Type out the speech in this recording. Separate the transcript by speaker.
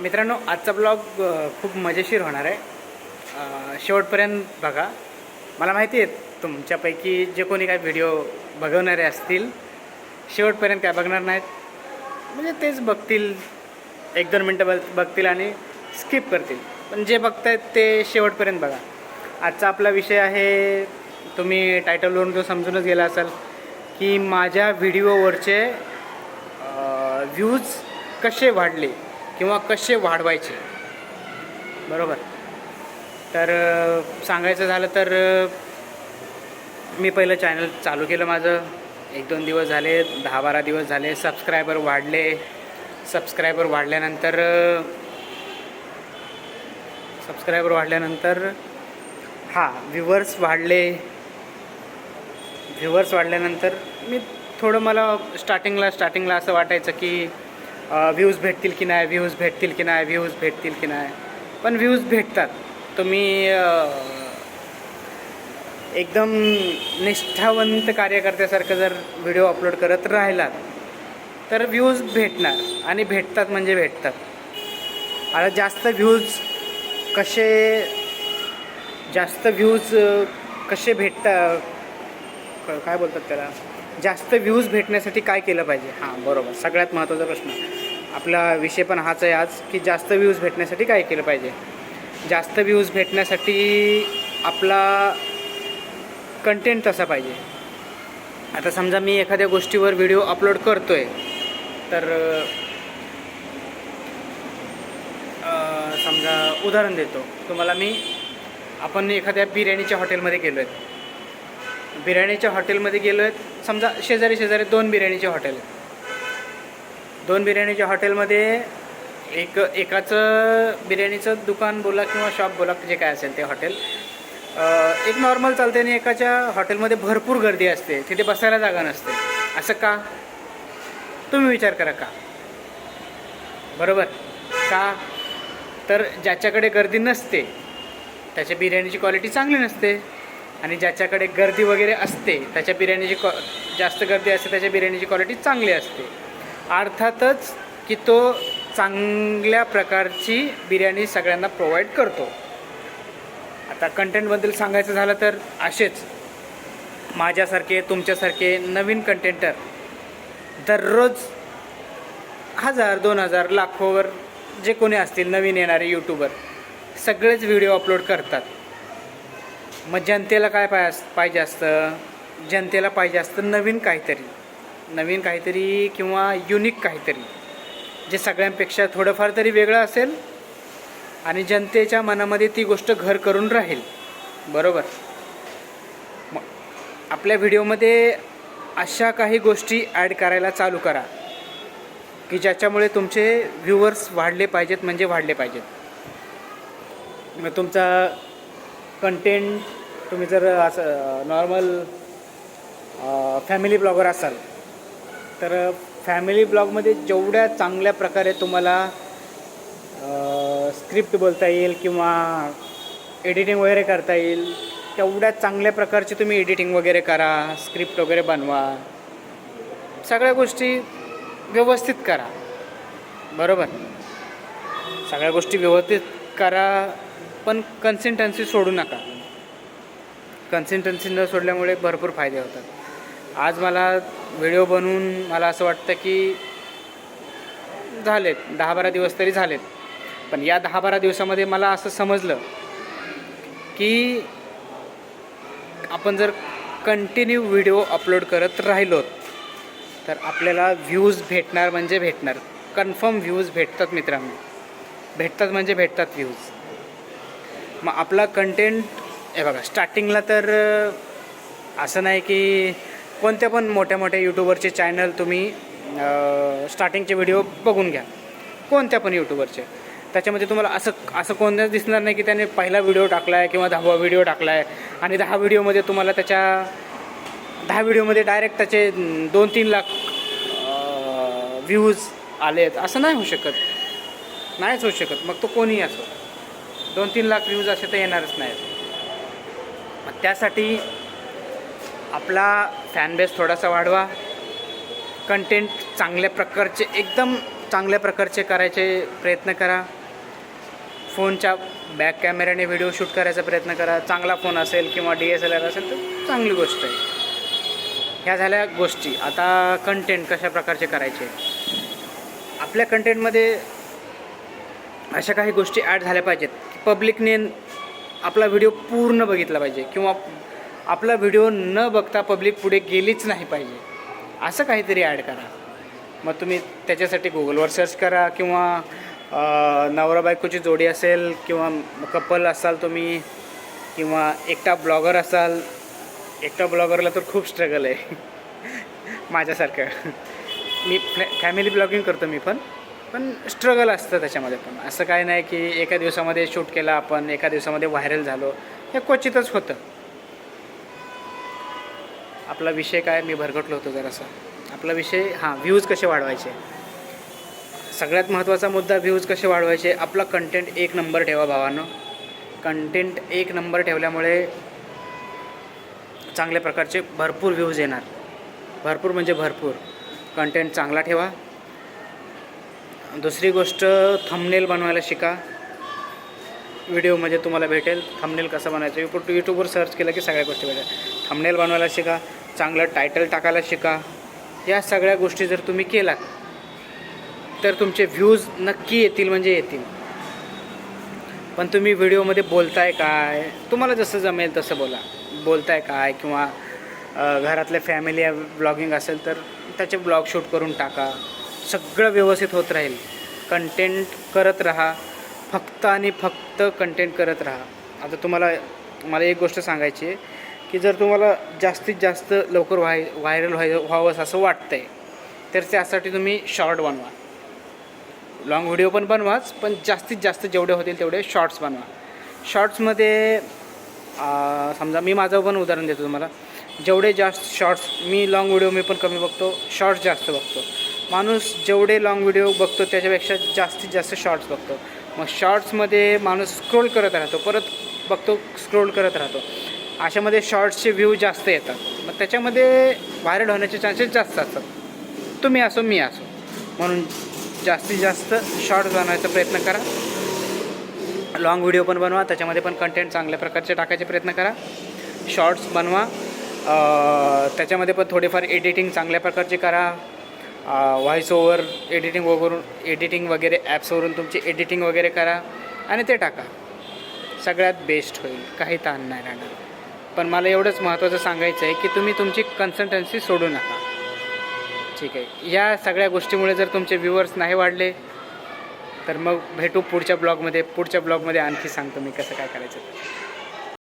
Speaker 1: मित्रांनो, आजचा ब्लॉग खूप मजेशीर होणार आहे. शेवटपर्यंत बघा. मला माहिती आहे तुमच्यापैकी जे कोणी काय व्हिडिओ बघवणारे असतील शेवटपर्यंत काय बघणार नाहीत, म्हणजे तेच बघतील, 1-2 मिनटं बघतील आणि स्किप करतील. पण जे बघतायत ते शेवटपर्यंत बघा. आजचा आपला विषय आहे, तुम्ही टायटलवरून तो समजूनच गेला असाल, की माझ्या व्हिडिओवरचे व्ह्यूज कसे वाढले किंवा कसे वाढवायचे. बरोबर. तर सांगायचं झालं तर मी पहिलं चॅनल चालू केलं माझं. 1-2 दिवस झाले, 10-12 दिवस झाले. सबस्क्रायबर वाढल्यानंतर व्ह्यूवर्स वाढल्यानंतर मी थोडं, मला स्टार्टिंगला असं वाटायचं की व्ह्यूज भेटतील की नाही. पण व्ह्यूज भेटतात. तुम्ही एकदम निष्ठावंत कार्यकर्त्यासारखं जर व्हिडिओ अपलोड करत राहिलात तर व्ह्यूज भेटणार, आणि भेटतात म्हणजे भेटतात. आता जास्त व्ह्यूज कसे भेटतात, काय बोलतात त्याला, जास्त व्ह्यूज भेटण्यासाठी काय केलं पाहिजे? बरोबर, सगळ्यात महत्त्वाचा प्रश्न. आपला विषय पण हाच आहे आज, की जास्त व्ह्यूज भेटण्यासाठी काय केलं पाहिजे. जास्त व्ह्यूज भेटण्यासाठी आपला कंटेंट तसा पाहिजे. आता समजा मी एखाद्या गोष्टीवर व्हिडिओ अपलोड करतो आहे, तर समजा उदाहरण देतो तुम्हाला मी. आपण एखाद्या बिर्याणीच्या हॉटेलमध्ये गेलो आहेत. समजा शेजारी 2 बिर्याणीचे हॉटेल आहेत. 2 बिर्याणीच्या हॉटेलमध्ये एकाचं बिर्याणीचं दुकान बोला किंवा शॉप बोला, जे काय असेल ते हॉटेल एक नॉर्मल चालते, आणि एकाच्या हॉटेलमध्ये भरपूर गर्दी असते, तिथे बसायला जागा नसते. असं का? तुम्ही विचार करा का. बरोबर का? तर ज्याच्याकडे गर्दी नसते त्याच्या बिर्याणीची क्वालिटी चांगली नसते, आणि ज्याच्याकडे गर्दी वगैरे असते त्याच्या जास्त गर्दी असते त्याच्या बिर्याणीची क्वालिटी चांगली असते. अर्थातच की तो चांगल्या प्रकारची बिर्याणी सगळ्यांना प्रोव्हाइड करतो. आता कंटेंटबद्दल सांगायचं झालं तर असेच माझ्यासारखे, तुमच्यासारखे नवीन कंटेंटर दररोज 1000-2000 लाखोवर जे कोणी असतील नवीन येणारे यूट्यूबर, सगळेच व्हिडिओ अपलोड करतात. मग जनतेला काय पाहिजे असतं? जनतेला पाहिजे असतं नवीन काहीतरी किंवा युनिक काहीतरी, जे सगळ्यांपेक्षा थोडंफार तरी वेगळं असेल आणि जनतेच्या मनामध्ये ती गोष्ट घर करून राहील. बरोबर. मग आपल्या व्हिडिओमध्ये अशा काही गोष्टी ॲड करायला चालू करा की ज्याच्यामुळे तुमचे व्ह्यूवर्स वाढले पाहिजेत. मग तुमचा कंटेंट, तुम्ही जर असं नॉर्मल फॅमिली ब्लॉगर असाल तर फॅमिली ब्लॉगमध्ये जेवढ्या चांगल्या प्रकारे तुम्हाला स्क्रिप्ट बोलता येईल किंवा एडिटिंग वगैरे करता येईल, तेवढ्या चांगल्या प्रकारची तुम्ही एडिटिंग वगैरे करा, स्क्रिप्ट वगैरे बनवा, सगळ्या गोष्टी व्यवस्थित करा. बरोबर. सगळ्या गोष्टी व्यवस्थित करा, पण कन्सिस्टन्सी सोडू नका. कन्सिस्टन्सी न सोडल्यामुळे भरपूर फायदे होतात. आज मला व्हिडिओ बनवून मला असं वाटतं की झालेत 10-12 दिवस तरी झालेत. पण या 10-12 दिवसामध्ये मला असं समजलं की आपण जर कंटिन्यू व्हिडिओ अपलोड करत राहिलो तर आपल्याला व्ह्यूज भेटणार म्हणजे भेटणार. कन्फर्म व्ह्यूज भेटतात मित्रांनो. भेटतात व्ह्यूज. मग आपला कंटेंट बघा, स्टार्टिंगला तर असं नाही की कोणत्या पण मोठ्या यूट्यूबरचे चॅनल तुम्ही स्टार्टिंगचे व्हिडिओ बघून घ्या, कोणत्या पण यूट्यूबरचे. त्याच्यामध्ये तुम्हाला असं कोणत्याच दिसणार नाही की त्याने पहिला व्हिडिओ टाकला आहे किंवा 10वा व्हिडिओ टाकला आहे आणि 10 व्हिडिओमध्ये तुम्हाला 10 व्हिडिओमध्ये डायरेक्ट त्याचे 2-3 लाख व्ह्यूज आलेत. असं नाहीच होऊ शकत. मग तो कोणीही असो, 2-3 लाख व्ह्यूज असे तर येणारच नाहीत. त्यासाठी आपला फॅनबेस थोडासा वाढवा, कंटेंट चांगल्या प्रकारचे एकदम चांगल्या प्रकारचे करायचे प्रयत्न करा. फोनच्या बॅक कॅमेऱ्याने व्हिडिओ शूट करायचा प्रयत्न करा. चांगला फोन असेल किंवा DSLR असेल तर चांगली गोष्ट आहे. ह्या झाल्या गोष्टी. आता कंटेंट कशा प्रकारचे करायचे. आपल्या कंटेंटमध्ये अशा काही गोष्टी ॲड झाल्या पाहिजेत की पब्लिकने आपला व्हिडिओ पूर्ण बघितला पाहिजे किंवा आपला व्हिडिओ न बघता पब्लिक पुढे गेलीच नाही पाहिजे. असं काहीतरी ॲड करा. मग तुम्ही त्याच्यासाठी गुगलवर सर्च करा किंवा नवरा बायकोची जोडी असेल किंवा कपल असाल तुम्ही किंवा एकटा ब्लॉगर असाल. एकटा ब्लॉगरला तर खूप स्ट्रगल आहे माझ्यासारखं. मी फॅमिली ब्लॉगिंग करतो मी पण स्ट्रगल असतं त्याच्यामध्ये पण. असं काय नाही की एका दिवसामध्ये शूट केला आपण, एका दिवसामध्ये व्हायरल झालो, हे क्वचितच होतं. आपला विषय काय, मी भरकटलो होतो जरासा. आपला विषय व्ह्यूज कसे वाढवायचे. सगळ्यात महत्त्वाचा मुद्दा व्ह्यूज कसे वाढवायचे. आपला कंटेंट एक नंबर ठेवा भावांनो. कंटेंट एक नंबर ठेवल्यामुळे चांगल्या प्रकारचे भरपूर व्ह्यूज येणार. भरपूर म्हणजे भरपूर. कंटेंट चांगला ठेवा. दुसरी गोष्ट, थंबनेल बनवायला शिका. व्हिडिओमध्ये तुम्हाला भेटेल थंबनेल कसं बनायचं. यूट्यूबवर सर्च केलं की सगळ्या गोष्टी भेटेल. थंबनेल बनवायला शिका. चांगलं टायटल टाकायला शिका. या सगळ्या गोष्टी जर तुम्ही केलात तर तुमचे व्ह्यूज नक्की येतील म्हणजे येतील. पण तुम्ही व्हिडिओमध्ये बोलताय काय, तुम्हाला जसं जमेल तसं बोलताय काय किंवा घरातल्या फॅमिली ब्लॉगिंग असेल तर त्याचे ब्लॉग शूट करून टाका. सगळं व्यवस्थित होत राहील. कंटेंट करत राहा. फक्त आणि फक्त कंटेंट करत राहा. आता मला एक गोष्ट सांगायची आहे की जर तुम्हाला जास्तीत जास्त लवकर व्हायरल व्हावंस असं वाटतं आहे तर त्यासाठी तुम्ही शॉर्ट बनवा. लॉंग व्हिडिओ पण बनवाच, पण जास्तीत जास्त जेवढे होतील तेवढे शॉर्ट्स बनवा. शॉर्ट्समध्ये समजा मी माझं पण उदाहरण देतो तुम्हाला. जेवढे जास्त शॉर्ट्स, मी लॉंग व्हिडिओ मी पण कमी बघतो, शॉर्ट्स जास्त बघतो. माणूस जेवढे लॉंग व्हिडिओ बघतो त्याच्यापेक्षा जास्तीत जास्त शॉर्ट्स बघतो. मग शॉर्ट्समध्ये माणूस स्क्रोल करत राहतो, परत बघतो, स्क्रोल करत राहतो. अशामध्ये शॉर्ट्सचे व्ह्यू जास्त येतात. मग त्याच्यामध्ये व्हायरल होण्याचे चान्सेस जास्त असतात. तुम्ही असो मी असो. म्हणून जास्तीत जास्त शॉर्ट्स बनवायचा प्रयत्न करा. लॉंग व्हिडिओ पण बनवा, त्याच्यामध्ये पण कंटेंट चांगल्या प्रकारचे टाकायचे प्रयत्न करा. शॉर्ट्स बनवा, त्याच्यामध्ये पण थोडेफार एडिटिंग चांगल्या प्रकारचे करा. व्हॉईस ओव्हर एडिटिंग वगैरे ॲप्सवरून तुमची एडिटिंग वगैरे करा आणि ते टाका. सगळ्यात बेस्ट होईल. काही ताण नाही राहणार. पण मला एवढंच महत्त्वाचं सांगायचं आहे की तुम्ही तुमची कन्सिस्टन्सी सोडू नका. ठीक आहे. या सगळ्या गोष्टीमुळे जर तुमचे व्ह्यूअर्स नाही वाढले तर मग भेटू पुढच्या ब्लॉगमध्ये आणखी सांगतो मी कसं काय करायचं.